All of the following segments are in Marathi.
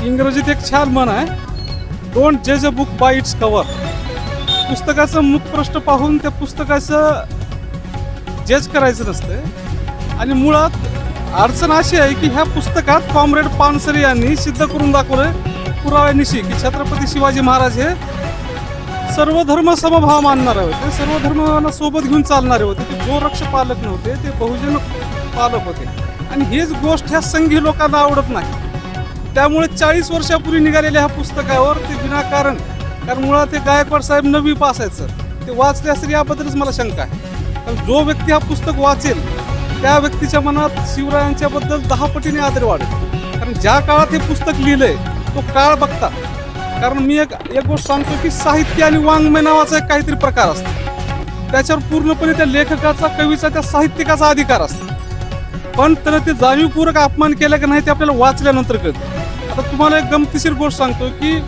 इंग्रजीत एक छान म्हण आहे, डोंट जज a book by it's cover. पुस्तकाचं मुखपृष्ठ पाहून त्या पुस्तकाचं जज करायचं नसतं. आणि मुळात अडचण अशी आहे की ह्या पुस्तकात कॉम्रेड पानसरे यांनी सिद्ध करून दाखवलं पुराव्यानिशी की छत्रपती शिवाजी महाराज हे सर्व धर्म समभाव मानणारे होते, सर्व धर्मांना सोबत घेऊन चालणारे होते. ते गोरक्ष पालक नव्हते, ते बहुजन पालक होते. आणि हीच गोष्ट ह्या संघी लोकांना आवडत नाही. त्यामुळे 40 वर्षापूर्वी निघालेल्या ह्या पुस्तकावर ते विनाकारण, कारण मुळात ते गायकवाड साहेब 9वी पास आहेत सर, ते वाचले असेल याबद्दलच मला शंका आहे. कारण जो व्यक्ती हा पुस्तक वाचेल त्या व्यक्तीच्या मनात शिवरायांच्याबद्दल 10 पटीने आदर वाढेल. कारण ज्या काळात हे पुस्तक लिहिलंय तो काळ बघता. कारण मी एक गोष्ट सांगतो की साहित्य आणि वाङ्मय नावाचा एक काहीतरी प्रकार असतो, त्याच्यावर पूर्णपणे त्या लेखकाचा, कवीचा, त्या साहित्यिकाचा अधिकार असतो. पण तर ते जाणीवपूर्वक अपमान केला की नाही ते आपल्याला वाचल्यानंतर कळतं. आता तुम्हाला एक गमतीशीर गोष्ट सांगतो की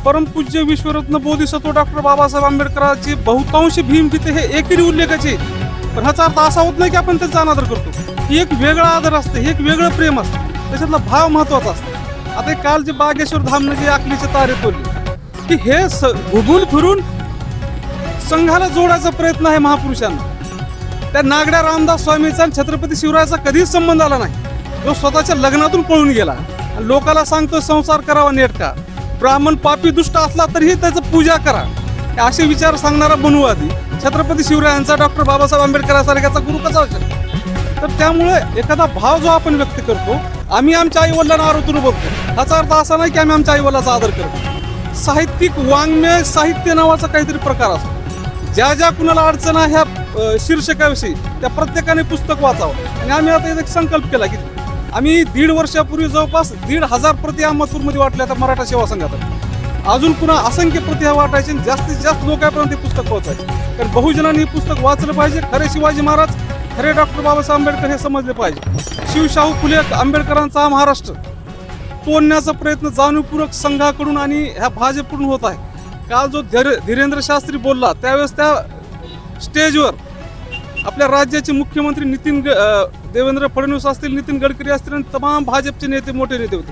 परमपूज्य विश्वरत्न बोधिसत्व डॉक्टर बाबासाहेब आंबेडकरांची बहुतांश भीमगीते हे एकेरी उल्लेखाचे. पण ह्याचा अर्थ असा होत नाही की आपण त्याचा अनादर करतो. ही एक वेगळा आदर असतं, हे एक वेगळं प्रेम असतं, त्याच्यातला भाव महत्वाचा असतो. आता काल जे बागेश्वर धामनं जे आकलीचे तारे तोडले की हे घुगून फिरून संघाला जोडायचा प्रयत्न आहे महापुरुषांना. त्या नागड्या रामदास स्वामीचा आणि छत्रपती शिवरायाचा कधीच संबंध आला नाही. जो स्वतःच्या लग्नातून पळून गेला आणि लोकाला सांगतो संसार करावा नेटका, ब्राह्मण पापी दुष्ट असला तरीही त्याचं पूजा करा, असे विचार सांगणारा बनवादी छत्रपती शिवरायांचा, डॉक्टर बाबासाहेब आंबेडकरांसारख्याचा गुरु कसा असेल. तर त्यामुळे एखादा भाव जो आपण व्यक्त करतो, आम्ही आमच्या आईवडिलांना आरोतून बोलतो, ह्याचा अर्थ असा नाही की आम्ही आमच्या आईवडिलाचा आदर करतो. साहित्यिक वाङ्मय साहित्य नावाचा काहीतरी प्रकार असतो. ज्या ज्या कुणाला अडचण आहे ह्या शीर्षकाविषयी त्या प्रत्येकाने पुस्तक वाचावं. आणि आम्ही आता एक संकल्प केला की आम्ही 1.5 वर्षापूर्वी जवळपास 1,500 प्रति अहमदपूरमध्ये वाटल्या आता मराठा सेवा संघात. अजून पुन्हा असंख्य प्रति वाटायचे, जास्तीत जास्त लोकांपर्यंत हे पुस्तक पोहोचायचे. कारण बहुजनांनी हे पुस्तक वाचलं पाहिजे. खरे शिवाजी महाराज, खरे डॉक्टर बाबासाहेब आंबेडकर हे समजले पाहिजे. शिवशाहू फुले आंबेडकरांचा हा महाराष्ट्र तोडण्याचा प्रयत्न जाणीवपूर्वक संघाकडून आणि ह्या भाजपकडून होत आहे. काल जो धीरेंद्र शास्त्री बोलला त्यावेळेस त्या स्टेजवर आपल्या राज्याचे मुख्यमंत्री देवेंद्र फडणवीस असतील, नितीन गडकरी असतील आणि तमाम भाजपचे नेते, मोठे नेते होते.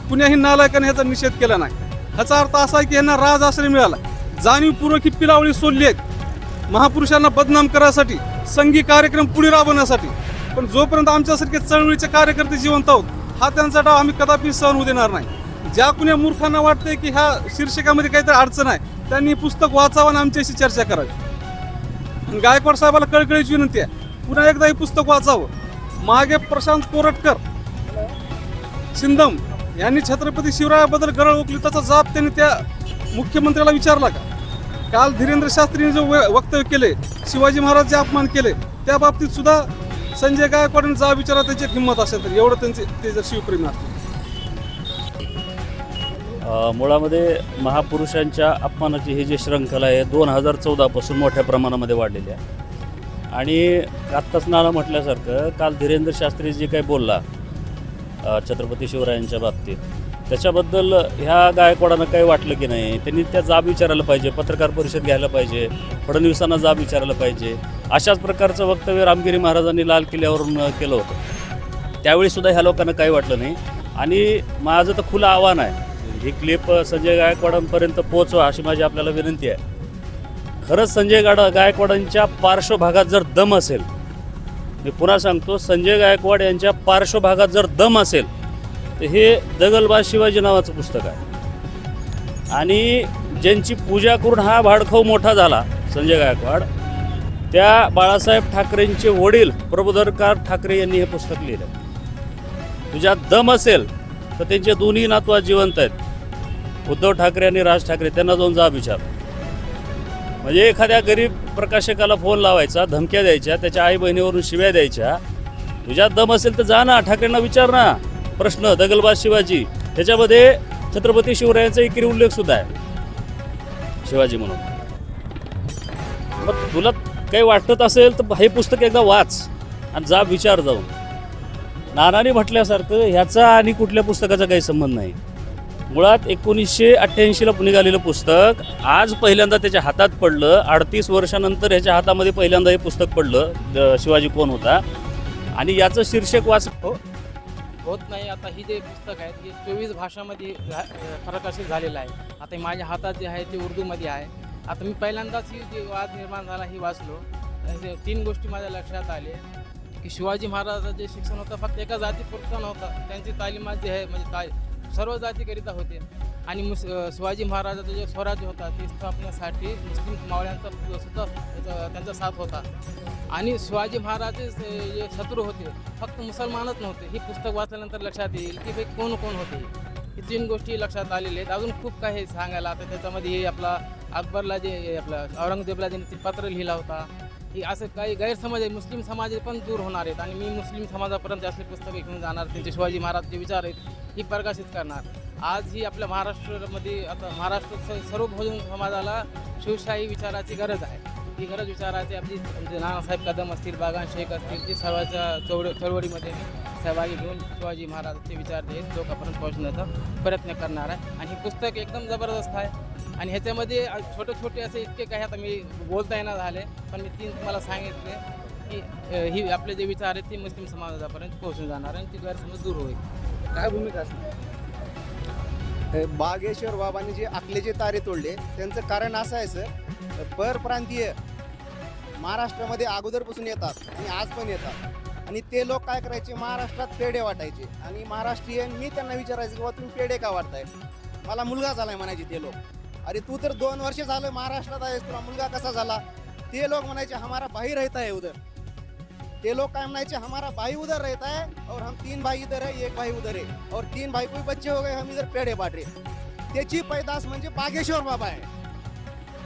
कुण्याही नालायकाने ह्याचा निषेध केला नाही. ह्याचा अर्थ असा आहे की यांना राज आश्रय मिळाला. जाणीवपूर्वक ही पिलावळी सोडली आहेत महापुरुषांना बदनाम करण्यासाठी, संघी कार्यक्रम पुढे राबवण्यासाठी. पण जोपर्यंत आमच्यासारखे चळवळीचे कार्यकर्ते जिवंत आहोत हा त्यांचा डाव आम्ही कदापि सहन होऊ देणार नाही. ज्या कुण्या मूर्खांना वाटते की ह्या शीर्षकामध्ये काहीतरी अडचण आहे त्यांनी पुस्तक वाचावं आणि आमच्याशी चर्चा करावी. आणि गायकवाड साहेबाला कळकळीची विनंती आहे, पुन्हा एकदा हे पुस्तक वाचावं. मागे प्रशांत कोरटकर सिंदम यांनी छत्रपती शिवरायाबद्दल गरळ ओकली, त्याचा जाब त्यांनी त्या मुख्यमंत्र्याला विचारला का? काल धीरेंद्र शास्त्रीने जो वक्तव्य केले, शिवाजी महाराज जे अपमान केले त्या बाबतीत सुद्धा संजय गायकवाडांनी जाब विचारा, त्यांची हिंमत असेल तर. एवढं ते जर शिवप्रेमी असतील. मुळामध्ये महापुरुषांच्या अपमानाची ही जी श्रंखला आहे 2014 पासून मोठ्या प्रमाणामध्ये वाढलेली आहे. आणि आत्ताच नाना म्हटल्यासारखं काल धीरेंद्र शास्त्री जे काही बोलला छत्रपती शिवरायांच्या बाबतीत, त्याच्याबद्दल ह्या गायकवाडांना काही वाटलं की नाही, त्यांनी त्या जाब विचारायला पाहिजे, पत्रकार परिषद घ्यायला पाहिजे, फडणवीसांना जाब विचारायला पाहिजे. अशाच प्रकारचं वक्तव्य रामगिरी महाराजांनी लाल किल्ल्यावरून केलं होतं. त्यावेळीसुद्धा ह्या लोकांना काही वाटलं नाही. आणि माझं तर खुलं आव्हान आहे, ही क्लिप संजय गायकवाडांपर्यंत पोहोचवा अशी माझी आपल्याला विनंती आहे. खरंच संजय गायकवाडांच्या पार्श्वभागात जर दम असेल, मी पुन्हा सांगतो, संजय गायकवाड यांच्या पार्श्वभागात जर दम असेल तर हे दगलबाज शिवाजी नावाचं पुस्तक आहे. आणि ज्यांची पूजा करून हा भाडखाऊ मोठा झाला संजय गायकवाड, त्या बाळासाहेब ठाकरेंचे वडील प्रबोधनकार ठाकरे यांनी हे पुस्तक लिहिलं. तुझ्यात दम असेल तर त्यांचे दोन्ही नातू आज जिवंत आहेत, उद्धव ठाकरे आणि राज ठाकरे. त्यांना जाऊन जाब विचार. म्हणजे एखाद्या गरीब प्रकाशकाला फोन लावायचा, धमक्या द्यायच्या, त्याच्या आई बहिणीवरून शिव्या द्यायच्या. तुझ्यात दम असेल तर जा ना, ठाकरेंना विचार ना प्रश्न. दगलबाज शिवाजी, त्याच्यामध्ये छत्रपती शिवरायांचा एकेरी उल्लेखसुद्धा आहे शिवाजी म्हणून. मग तुला काही वाटत असेल तर हे पुस्तक एकदा वाच आणि जा विचार जाऊन. नानाने म्हटल्यासारखं ह्याचा आणि कुठल्या पुस्तकाचा काही संबंध नाही. मुळात 1988ला निघालेलं पुस्तक आज पहिल्यांदा त्याच्या हातात पडलं. 38 वर्षानंतर ह्याच्या हातामध्ये पहिल्यांदा हे पुस्तक पडलं, शिवाजी कोण होता. आणि याचं शीर्षक होत नाही. आता ही जे पुस्तक आहे हे 24 भाषामध्ये प्रकाशित झालेलं आहे. आता हे माझ्या हातात जे आहे ते उर्दूमध्ये आहे. आता मी पहिल्यांदाच ही जे वाद निर्माण झाला ही वाचलो. असे 3 गोष्टी माझ्या लक्षात आले की शिवाजी महाराजांचं जे शिक्षण होतं फक्त एका जातीपुरतं नव्हतं. त्यांची तालीमात जे आहे म्हणजे सर्व जातीकरिता होते. आणि शिवाजी महाराजाचं जे स्वराज्य होता ते स्थापनेसाठी मुस्लिम मावळ्यांचा सुद्धा त्यांचा साथ होता. आणि शिवाजी महाराजचे जे शत्रू होते फक्त मुसलमानच नव्हते. ही पुस्तक वाचल्यानंतर लक्षात येईल की भाई कोण कोण होते. ही 3 गोष्टी लक्षात आलेल्या आहेत. अजून खूप काही सांगायला. आता त्याच्यामध्ये आपला अकबरला जे आपला औरंगजेबला ज्यांनी ते पत्र लिहिला होता ही असं काही गैरसमज आहे. मुस्लिम समाज पण दूर होणार आहेत आणि मी मुस्लिम समाजापर्यंत असले पुस्तके घेऊन जाणार. त्यांचे शिवाजी महाराज जे विचार आहेत ही प्रकाशित करणार. आज ही आपल्या महाराष्ट्रामध्ये आता महाराष्ट्र सर्व बहुजन समाजाला शिवशाही विचाराची गरज आहे. ही गरज विचाराची आपली म्हणजे नानासाहेब कदम असतील, बागान शेख असतील, ते सर्वांच्या चळवळीमध्ये मी सहभागी घेऊन शिवाजी महाराजांचे विचार जे आहेत लोकांपर्यंत पोहोचण्याचा प्रयत्न करणार आहे. आणि हे पुस्तक एकदम जबरदस्त आहे. आणि ह्याच्यामध्ये छोटे छोटे असे इतके काही आता मी बोलता येणार झाले पण मी 3 तुम्हाला सांगितले की ही आपले जे विचार आहेत ते मुस्लिम समाजापर्यंत पोहोचून जाणार आणि ती गैरसमज दूर होईल. काय भूमिका असणार? बागेश्वर बाबांनी जे आखलेचे तारे तोडले त्यांचं कारण असं आहे सर, परप्रांतीय महाराष्ट्रामध्ये अगोदरपासून येतात आणि आज पण येतात. आणि ते लोक काय करायचे, महाराष्ट्रात पेढे वाटायचे. आणि महाराष्ट्रीयन मी त्यांना विचारायचं की बाबा तुम्ही पेढे का वाटताय, मला मुलगा झालाय म्हणायचे ते लोक. अरे तू तर 2 वर्ष झालं महाराष्ट्रात आहेस, तुला मुलगा कसा झाला. ते लोक म्हणायचे हमारा भाई रहता है उधर. ते लोग काय म्हणायचे हमारा भाई उधर रहता है और हम 3 भाई इधर है, 1 भाई उधर है और 3 भाई कोई बच्चे हो गए, हम इधर पेढे बांट रहे. त्याची पैदास म्हणजे बागेश्वर बाबा आहे.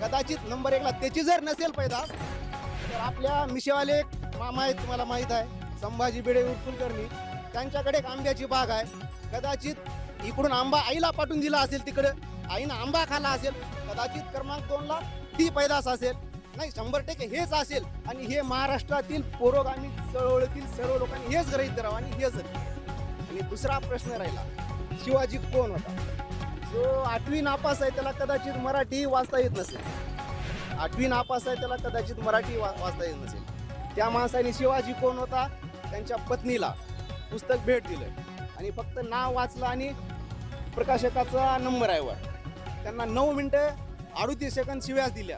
कदाचित नंबर 1ला त्याची जर नसेल पैदास तर आपल्या मिशेवाले एक मामा आहेत, तुम्हाला माहीत आहे, संभाजी भिडे कुलकर्णी, त्यांच्याकडे एक आंब्याची बाग आहे. कदाचित इकडून आंबा आईला पाठवून दिला असेल, तिकडं आईनं आंबा खाला असेल. कदाचित क्रमांक 2ला ती पैदास असेल. नाही 100% हेच असेल. आणि हे महाराष्ट्रातील पुरोगामी चळवळीतील सर्व लोकांनी हेच गृहीत धरावं आणि हेच. आणि दुसरा प्रश्न राहिला, शिवाजी कोण होता. जो 8वी नापास आहे त्याला कदाचित मराठी वाचता येत नसेल. 8वी नापास आहे त्याला कदाचित मराठी वाचता येत नसेल. त्या माणसाने शिवाजी कोण होता त्यांच्या पत्नीला पुस्तक भेट दिलं आणि फक्त नाव वाचलं आणि प्रकाशकाचा नंबर आहे वर. त्यांना 9 मिनिटं 38 सेकंद शिव्यास दिल्या.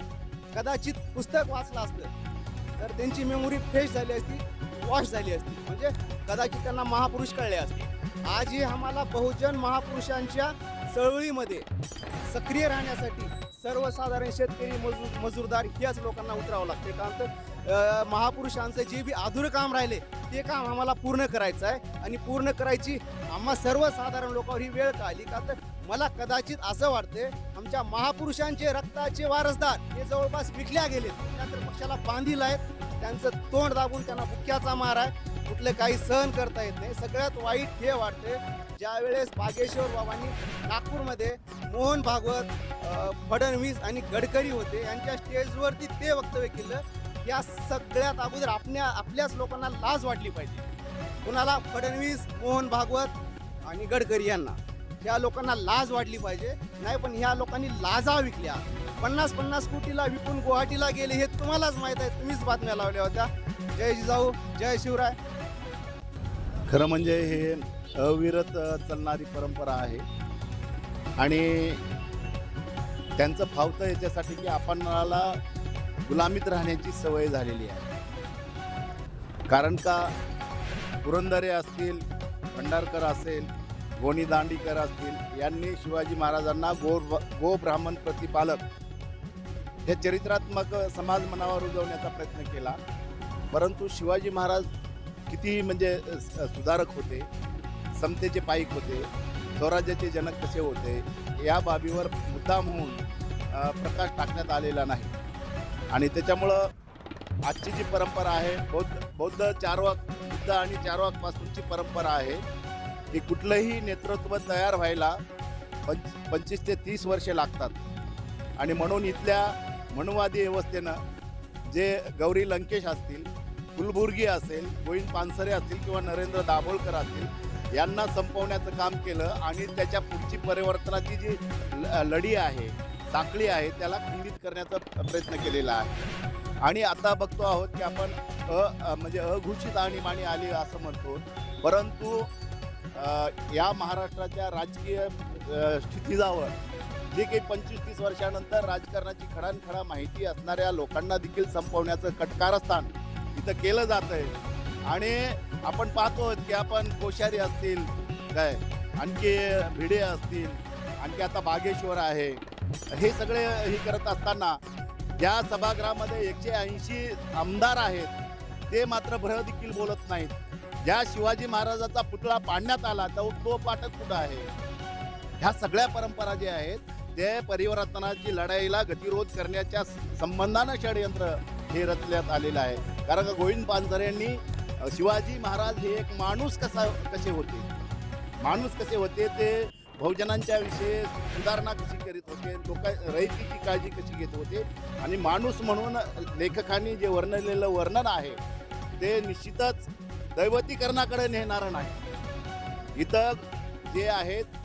कदाचित पुस्तक वाचलं असतं तर त्यांची मेमोरी फ्रेश झाली असती, वॉश झाली असती, म्हणजे कदाचित त्यांना महापुरुष कळले असते. आजही आम्हाला बहुजन महापुरुषांच्या चळवळीमध्ये सक्रिय राहण्यासाठी सर्वसाधारण शेतकरी मजूरदार ह्याच लोकांना उतरावं लागते. कारण तर महापुरुषांचं जे बी अधुरं काम राहिले ते काम आम्हाला पूर्ण करायचं आहे. आणि पूर्ण करायची आम्हा सर्वसाधारण लोकांवर ही वेळ का आली. का तर मला कदाचित असं वाटते आमच्या महापुरुषांचे रक्ताचे वारसदार हे जवळपास विकल्या गेलेत. त्यानंतर पक्षाला बांधील आहेत. त्यांचं तोंड दाबून त्यांना बुक्क्याचा मार आहे. कुठलं काही सहन करता येत नाही. सगळ्यात वाईट हे वाटते ज्यावेळेस बागेश्वर बाबांनी नागपूरमध्ये मोहन भागवत, फडणवीस आणि गडकरी होते यांच्या स्टेजवरती ते वक्तव्य केलं. या सगळ्यात अगोदर आपल्याच लोकांना लाज वाटली पाहिजे. कुणाला, फडणवीस, मोहन भागवत आणि गडकरी यांना, ह्या लोकांना लाज वाटली पाहिजे. नाही पण ह्या लोकांनी लाजा विकल्या. 50-50 कोटीला विकून गुवाहाटीला गेले हे तुम्हालाच माहीत आहे. तुम्हीच बातम्या लावल्या होत्या. जय जिजाऊ, जय शिवराय. खरं म्हणजे हे अविरत चालणारी परंपरा आहे आणि त्यांचं फावतं याच्यासाठी की आपणाला गुलामीत राहण्याची सवय झालेली आहे. कारण का पुरंदरे असतील, भंडारकर असेल, गोनी दांडीकर असतील यांनी शिवाजी महाराजांना गो ब्राह्मण प्रतिपालक हे चरित्रात्मक समाज मनावर रुजवण्याचा प्रयत्न केला. परंतु शिवाजी महाराज किती म्हणजे सुधारक होते, समतेचे पाईक होते, स्वराज्याचे जनक कसे होते या बाबीवर मुद्दाम होऊन प्रकाश टाकण्यात आलेला नाही. आणि त्याच्यामुळं आजची जी परंपरा आहे बौद्ध चारवाक, बुद्ध आणि चारवाकपासूनची परंपरा आहे की कुठलंही नेतृत्व तयार व्हायला 25 ते 30 वर्षे लागतात. आणि म्हणून इथल्या मनुवादी व्यवस्थेनं जे गौरी लंकेश असतील, कुलबुर्गी असेल, गोविंद पानसरे असतील किंवा नरेंद्र दाभोळकर असतील यांना संपवण्याचं काम केलं. आणि त्याच्या पुढची परिवर्तनाची जी लढी आहे, साखळी आहे, त्याला खंडित करण्याचा प्रयत्न केलेला आहे. आणि आता बघतो आहोत की आपण म्हणजे अघोषित आणीबाणी आली असं म्हणतो. परंतु या महाराष्ट्राच्या राजकीय स्थितीजावर जे काही 25-30 वर्षानंतर राजकारणाची खडानखडा माहिती असणाऱ्या लोकांना देखील संपवण्याचं कटकारस्थान इथं केलं जात आहे. आणि आपण पाहतो की आपण कोश्यारी असतील, काय आणखी भिडे असतील, आणखी आता बागेश्वर आहे, हे सगळे हे करत असताना ज्या सभागृहामध्ये 180 आमदार आहेत ते मात्र भ्र देखील बोलत नाहीत. ज्या शिवाजी महाराजाचा पुतळा पाडण्यात आला तो पाठक कुठं आहे? ह्या सगळ्या परंपरा ज्या आहेत ते परिवर्तनाची लढाईला गतिरोध करण्याच्या संबंधानं षडयंत्र हे रचण्यात आलेलं आहे. कारण का गोविंद पानसरे यांनी शिवाजी महाराज हे एक माणूस कसे होते ते बहुजनांच्या विषयी सुधारणा कशी करीत होते, रयतेची काळजी कशी घेत होते, आणि माणूस म्हणून लेखकांनी जे वर्णलेलं वर्णन आहे ते निश्चितच दैवतीकरणाकडे नेणारं नाही. इथं जे आहेत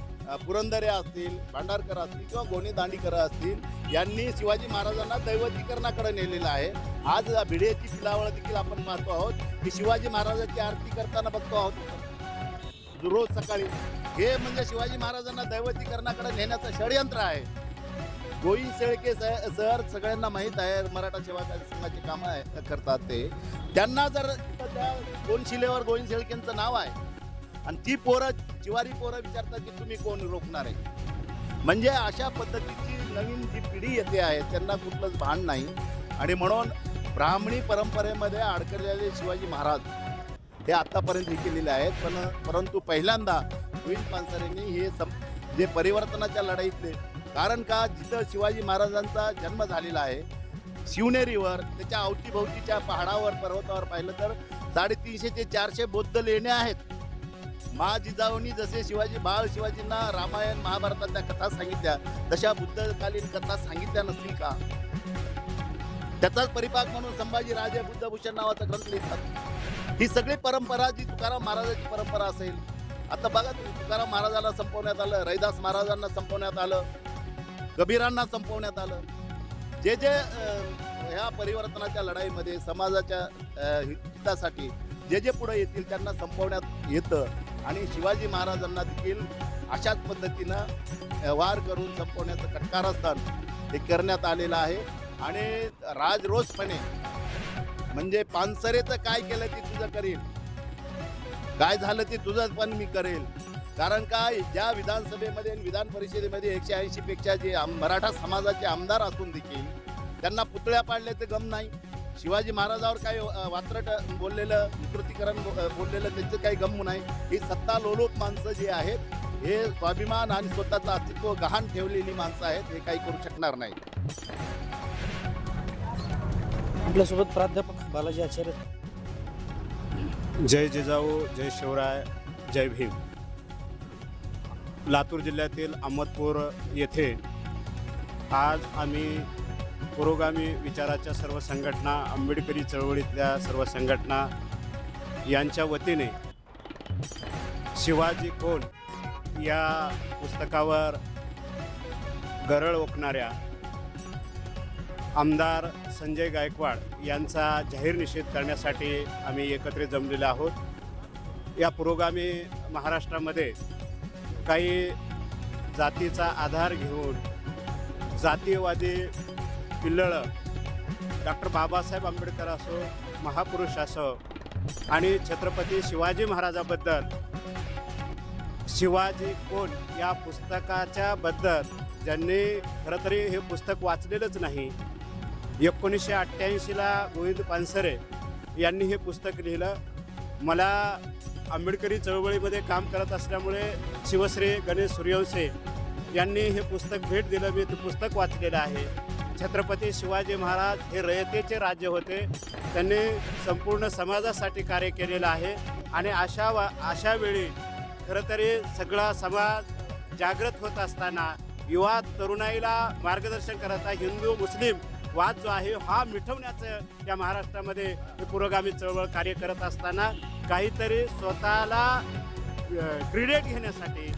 पुरंदरे असतील, भांडारकर असतील किंवा गोणी दांडीकर असतील यांनी शिवाजी महाराजांना दैवतीकरणाकडे नेलेलं आहे. आज भिडेची पिलावळ देखील आपण पाहतो आहोत की शिवाजी महाराजांची आरती करताना बघतो आहोत रोज सकाळी. हे म्हणजे शिवाजी महाराजांना दैवतीकरणाकडे नेण्याचं षडयंत्र आहे. गोविंद शेळके सर सगळ्यांना माहीत आहे, मराठा सेवा संघाचे कामं करतात ते. त्यांना जर त्या कोनशिलेवर गोविंद शेळकेंचं नाव आहे आणि ती पोरं जिवारी पोरं विचारतात की तुम्ही कोण रोखणार आहे. म्हणजे अशा पद्धतीची नवीन जी पिढी येते आहे त्यांना कुठलंच भान नाही. आणि म्हणून ब्राह्मणी परंपरेमध्ये अडकलेले शिवाजी महाराज हे आत्तापर्यंत हे केलेले आहेत. परंतु पहिल्यांदा गोविंद पानसरेंनी हे जे परिवर्तनाच्या लढाईतले, कारण का जिथं शिवाजी महाराजांचा जन्म झालेला आहे शिवनेरीवर, त्याच्या अवतीभोवतीच्या पहाडावर पर्वतावर पाहिलं तर 350 ते 400 बौद्ध लेण्या आहेत. मा जिजाऊंनी जसे बाळ शिवाजींना रामायण महाभारतातल्या कथा सांगितल्या तशा बुद्धकालीन कथा सांगितल्या नसतील का? त्याचाच परिपाक म्हणून संभाजी राजे बुद्धभूषण नावाचा ग्रंथ लिहितात. ही सगळी परंपरा जी तुकाराम महाराजांची परंपरा असेल. आता बघा तुम्ही, तुकाराम महाराजांना संपवण्यात आलं, रैदास महाराजांना संपवण्यात आलं, कबीरांना संपवण्यात आलं. जे ह्या परिवर्तनाच्या लढाईमध्ये समाजाच्या हितासाठी जे पुढे येतील त्यांना संपवण्यात येतं. आणि शिवाजी महाराजांना देखील अशाच पद्धतीनं वार करून संपवण्याचं कटकारस्थान हे करण्यात आलेलं आहे. आणि राजरोषपणे म्हणजे पानसरेचं काय केलं ते तुझं करील, काय झालं ते तुझं पण मी करेल. कारण काय ज्या विधानसभेमध्ये आणि विधान परिषदेमध्ये 180 पेक्षा जे मराठा समाजाचे आमदार असून देखील त्यांना पुतळ्या पाडल्याचं गम नाही. शिवाजी महाराजावर काही वात्रट बोललेलं, विकृतीकरण बोललेलं त्यांचं काही गम नाही. ही सत्ता लोलूप माणसं जी आहेत हे स्वाभिमान आणि स्वतःचं अस्तित्व गहाण ठेवलेली माणसं आहेत. हे काही करू शकणार नाही. आपल्यासोबत प्राध्यापक बालाजी आचार्य. जय जिजाऊ, जय शिवराय, जय भीम. लातूर जिल्ह्यातील अहमदपूर येथे आज आम्ही पुरोगामी विचाराच्या सर्व संघटना, आंबेडकरी चळवळीतल्या सर्व संघटना यांच्या वतीने शिवाजी कोण या पुस्तकावर गरळ ओकणाऱ्या आमदार संजय गायकवाड यांचा जाहीर निषेध करण्यासाठी आम्ही एकत्रित जमलेलो आहोत. या पुरोगामी महाराष्ट्रामध्ये काही जातीचा आधार घेऊन जातीयवादी पिल्लळं डॉक्टर बाबासाहेब आंबेडकर असो, महापुरुष असो आणि छत्रपती शिवाजी महाराजाबद्दल शिवाजी कोण या पुस्तकाच्या बद्दल ज्यांनी खरं तरी हे पुस्तक वाचलेलंच नाही. 1988ला गोविंद पानसरे यांनी हे पुस्तक लिहिलं. मला आंबेडकरी चळवळीमध्ये काम करत असल्यामुळे शिवश्री गणेश सूर्यवंशी यांनी हे पुस्तक भेट दिलं. मी ते पुस्तक वाचलेलं आहे. छत्रपती शिवाजी महाराज हे रयतेचे राज्य होते. त्यांनी संपूर्ण समाजासाठी कार्य केलेलं आहे. आणि अशा वेळी खरं तरी सगळा समाज जागृत होत असताना युवा तरुणाईला मार्गदर्शन करता हिंदू मुस्लिम वाद जो आहे हा मिटवण्याचं या महाराष्ट्रामध्ये हे पुरोगामी चळवळ कार्य करत असताना काहीतरी स्वतःला क्रेडिट घेण्यासाठी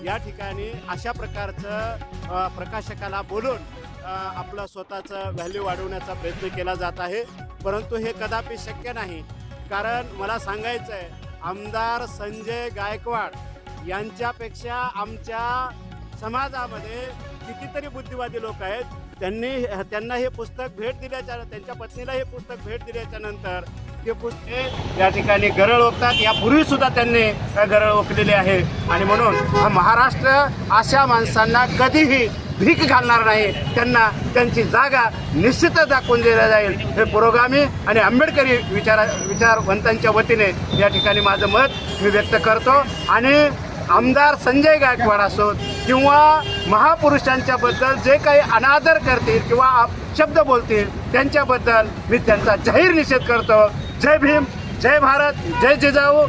या ठिकाणी अशा प्रकारचं प्रकाशकाला बोलून आपलं स्वतःचं व्हॅल्यू वाढवण्याचा प्रयत्न केला जात आहे. परंतु हे कदापि शक्य नाही. कारण मला सांगायचं आहे, आमदार संजय गायकवाड यांच्यापेक्षा आमच्या समाजामध्ये कितीतरी बुद्धिवादी लोक आहेत. त्यांना हे पुस्तक भेट दिल्याच्या, त्यांच्या पत्नीला हे पुस्तक भेट दिल्याच्या नंतर ते पुस्तक या ठिकाणी गरळ ओकतात. यापूर्वी सुद्धा त्यांनी गरळ ओकलेली आहे. आणि म्हणून हा महाराष्ट्र अशा माणसांना कधीही भीक घालणार नाही. त्यांना त्यांची जागा निश्चितच दाखवून दिल्या जाईल. हे पुरोगामी आणि आंबेडकरी विचारवंतांच्या वतीने या ठिकाणी माझं मत मी व्यक्त करतो. आणि आमदार संजय गायकवाड असोत किंवा महापुरुषांच्या बद्दल जे काही अनादर करतील किंवा शब्द बोलतील त्यांच्याबद्दल मी त्यांचा जाहीर निषेध करतो. जय भीम, जय भारत, जय जिजाऊ.